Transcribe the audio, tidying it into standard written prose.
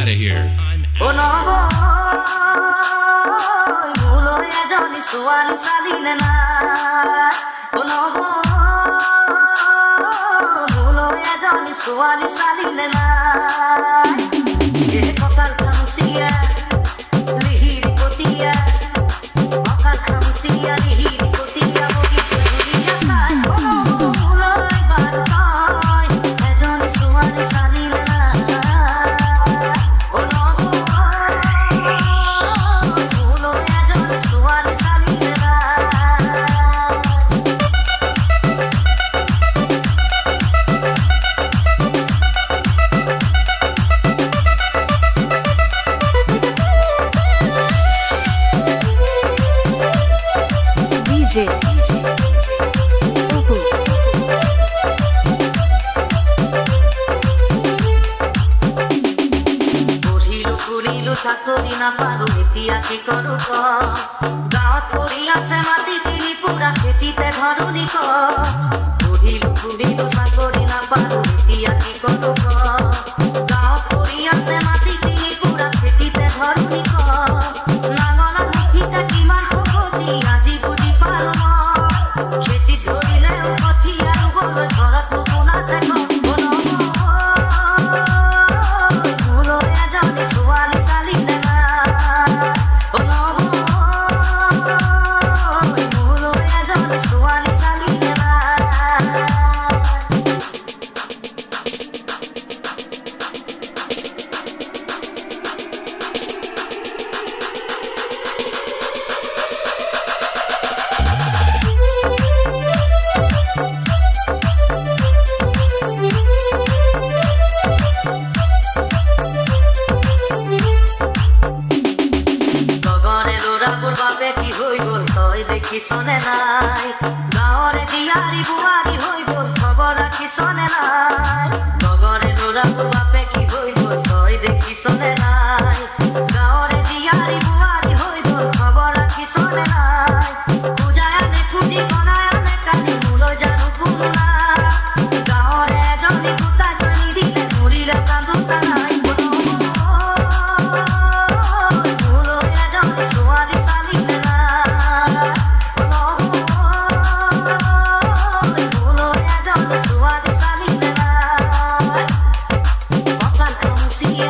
out of here. চাকৰি নাপালো এতিয়া কি কৰো ক গাঁৱত পৰি আছে মাটি কিনি পুৰা খেতিতে ধৰণি ক পঢ়িলো চাকৰি নাপালো এতিয়া কি কৰো ক গাঁৱত পৰি আছে মাটি কিনি পুৰা খেতিতে ধৰণি ক নাঙলা মুঠিতে কিমান সপতি আজি বুজি পাৰো খেতিত ধৰিলেও কঠীয়া ৰুবলৈ ঘৰত নুশুনা আছে কিছনে নাই গাঁৱৰে দিয়াৰী বুৱাৰী হৈ গ'ল খবৰ ৰাখিছনে নাই লগৰে ল'ৰাটোৰ বাপে কি হৈ গ'ল তই দেখিছনে নাই গাঁৱৰে দিয়াৰী বুৱাৰী হৈ গ'ল খবৰ ৰাখিছনে নাই পূজাই আনে খুজি বনাই আনে কালি মোলৈ জানো ফুলা গাঁৱৰে এজনী গোটাই পানী দিলে মৰিলে কান্দোতা নাই মোলৈ এজনী ছোৱালী চালিলে See